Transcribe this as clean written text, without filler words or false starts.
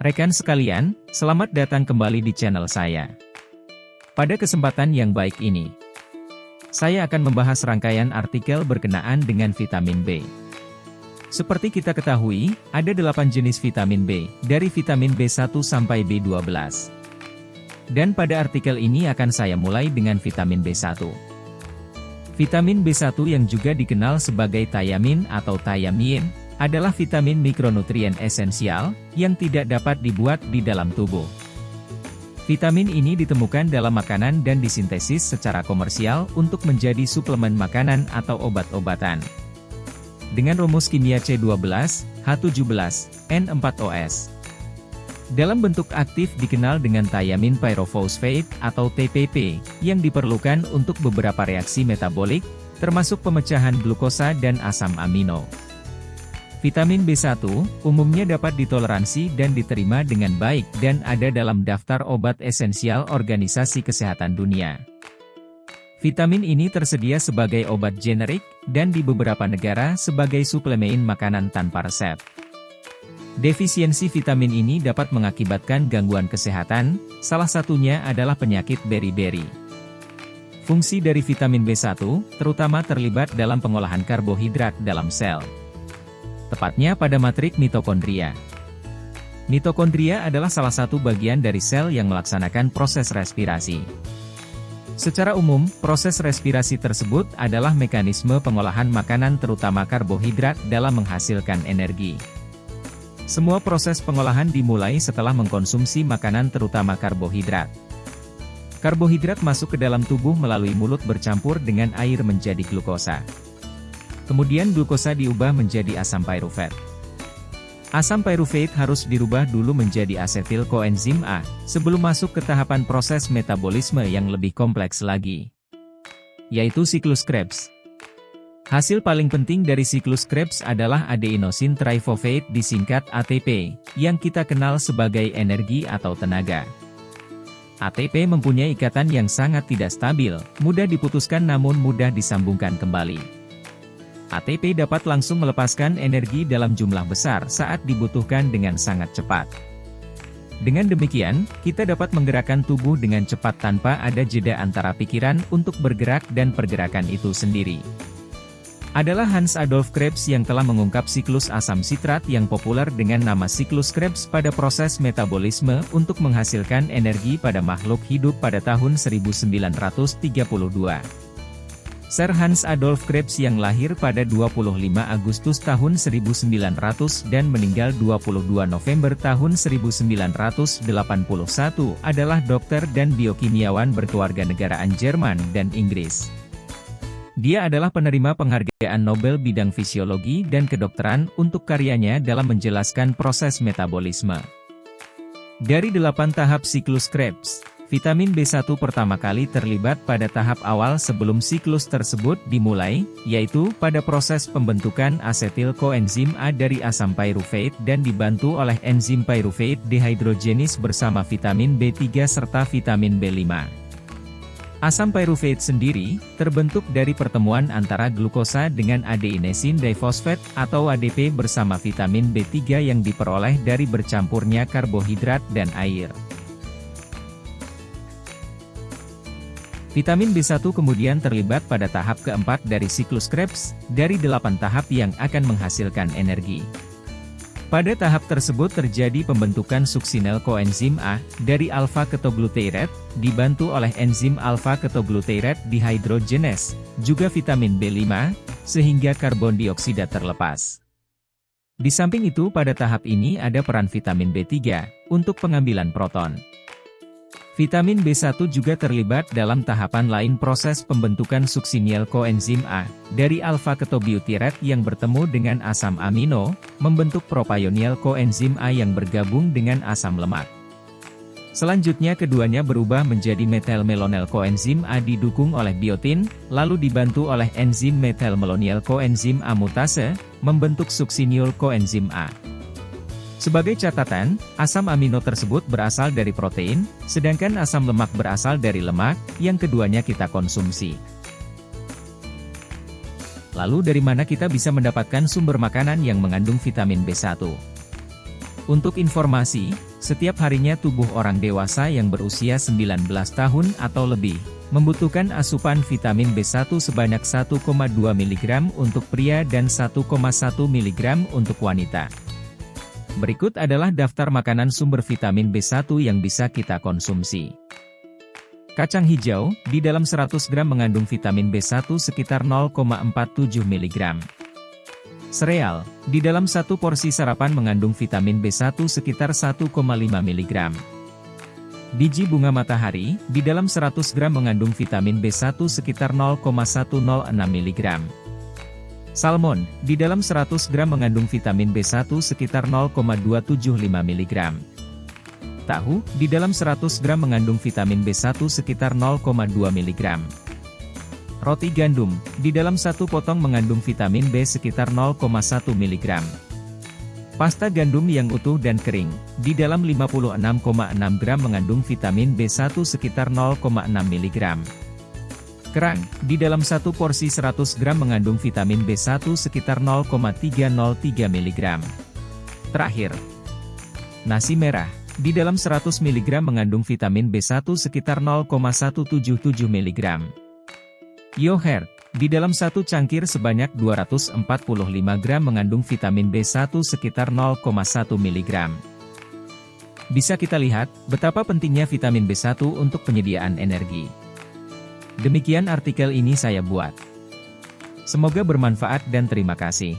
Rekan sekalian, selamat datang kembali di channel saya. Pada kesempatan yang baik ini, saya akan membahas rangkaian artikel berkenaan dengan vitamin B. Seperti kita ketahui, ada 8 jenis vitamin B, dari vitamin B1 sampai B12. Dan pada artikel ini akan saya mulai dengan vitamin B1. Vitamin B1 yang juga dikenal sebagai thiamin atau thiamine, adalah vitamin mikronutrien esensial, yang tidak dapat dibuat di dalam tubuh. Vitamin ini ditemukan dalam makanan dan disintesis secara komersial untuk menjadi suplemen makanan atau obat-obatan. Dengan rumus kimia C12, H17, N4OS. Dalam bentuk aktif dikenal dengan thiamine pyrophosphate atau TPP, yang diperlukan untuk beberapa reaksi metabolik, termasuk pemecahan glukosa dan asam amino. Vitamin B1 umumnya dapat ditoleransi dan diterima dengan baik dan ada dalam daftar obat esensial Organisasi Kesehatan Dunia. Vitamin ini tersedia sebagai obat generik dan di beberapa negara sebagai suplemen makanan tanpa resep. Defisiensi vitamin ini dapat mengakibatkan gangguan kesehatan, salah satunya adalah penyakit beri-beri. Fungsi dari vitamin B1 terutama terlibat dalam pengolahan karbohidrat dalam sel. Tepatnya pada matrik mitokondria. Mitokondria adalah salah satu bagian dari sel yang melaksanakan proses respirasi. Secara umum, proses respirasi tersebut adalah mekanisme pengolahan makanan terutama karbohidrat dalam menghasilkan energi. Semua proses pengolahan dimulai setelah mengkonsumsi makanan terutama karbohidrat. Karbohidrat masuk ke dalam tubuh melalui mulut bercampur dengan air menjadi glukosa. Kemudian glukosa diubah menjadi asam pyruvate. Asam pyruvate harus dirubah dulu menjadi asetil koenzim A, sebelum masuk ke tahapan proses metabolisme yang lebih kompleks lagi, yaitu siklus Krebs. Hasil paling penting dari siklus Krebs adalah adenosine trifosfate disingkat ATP, yang kita kenal sebagai energi atau tenaga. ATP mempunyai ikatan yang sangat tidak stabil, mudah diputuskan namun mudah disambungkan kembali. ATP dapat langsung melepaskan energi dalam jumlah besar saat dibutuhkan dengan sangat cepat. Dengan demikian, kita dapat menggerakkan tubuh dengan cepat tanpa ada jeda antara pikiran untuk bergerak dan pergerakan itu sendiri. Adalah Hans Adolf Krebs yang telah mengungkap siklus asam sitrat yang populer dengan nama siklus Krebs pada proses metabolisme untuk menghasilkan energi pada makhluk hidup pada tahun 1932. Sir Hans Adolf Krebs yang lahir pada 25 Agustus tahun 1900 dan meninggal 22 November tahun 1981 adalah dokter dan biokimiawan berkewarganegaraan Jerman dan Inggris. Dia adalah penerima penghargaan Nobel bidang fisiologi dan kedokteran untuk karyanya dalam menjelaskan proses metabolisme. Dari 8 tahap siklus Krebs, vitamin B1 pertama kali terlibat pada tahap awal sebelum siklus tersebut dimulai, yaitu pada proses pembentukan asetil koenzim A dari asam pyruvate dan dibantu oleh enzim pyruvate dehydrogenase bersama vitamin B3 serta vitamin B5. Asam pyruvate sendiri terbentuk dari pertemuan antara glukosa dengan adenosine diphosphate atau ADP bersama vitamin B3 yang diperoleh dari bercampurnya karbohidrat dan air. Vitamin B1 kemudian terlibat pada tahap keempat dari siklus Krebs, dari 8 tahap yang akan menghasilkan energi. Pada tahap tersebut terjadi pembentukan suksinel koenzim A, dari alpha-ketoglutarate, dibantu oleh enzim alpha-ketoglutarate dehydrogenase, juga vitamin B5, sehingga karbon dioksida terlepas. Di samping itu pada tahap ini ada peran vitamin B3, untuk pengambilan proton. Vitamin B1 juga terlibat dalam tahapan lain proses pembentukan suksinil koenzim A, dari alpha-ketobutyrate yang bertemu dengan asam amino, membentuk propionil koenzim A yang bergabung dengan asam lemak. Selanjutnya keduanya berubah menjadi methylmalonyl koenzim A didukung oleh biotin, lalu dibantu oleh enzim methylmalonyl koenzim A mutase, membentuk suksinil koenzim A. Sebagai catatan, asam amino tersebut berasal dari protein, sedangkan asam lemak berasal dari lemak, yang keduanya kita konsumsi. Lalu dari mana kita bisa mendapatkan sumber makanan yang mengandung vitamin B1? Untuk informasi, setiap harinya tubuh orang dewasa yang berusia 19 tahun atau lebih, membutuhkan asupan vitamin B1 sebanyak 1,2 mg untuk pria dan 1,1 mg untuk wanita. Berikut adalah daftar makanan sumber vitamin B1 yang bisa kita konsumsi. Kacang hijau, di dalam 100 gram mengandung vitamin B1 sekitar 0,47 mg. Sereal, di dalam satu porsi sarapan mengandung vitamin B1 sekitar 1,5 mg. Biji bunga matahari, di dalam 100 gram mengandung vitamin B1 sekitar 0,106 mg. Salmon, di dalam 100 gram mengandung vitamin B1 sekitar 0,275 mg. Tahu, di dalam 100 gram mengandung vitamin B1 sekitar 0,2 mg. Roti gandum, di dalam satu potong mengandung vitamin B sekitar 0,1 mg. Pasta gandum yang utuh dan kering, di dalam 56,6 gram mengandung vitamin B1 sekitar 0,6 mg. Kerang, di dalam satu porsi 100 gram mengandung vitamin B1 sekitar 0,303 mg. Terakhir, nasi merah, di dalam 100 mg mengandung vitamin B1 sekitar 0,177 mg. Yogurt, di dalam satu cangkir sebanyak 245 gram mengandung vitamin B1 sekitar 0,1 mg. Bisa kita lihat, betapa pentingnya vitamin B1 untuk penyediaan energi. Demikian artikel ini saya buat. Semoga bermanfaat dan terima kasih.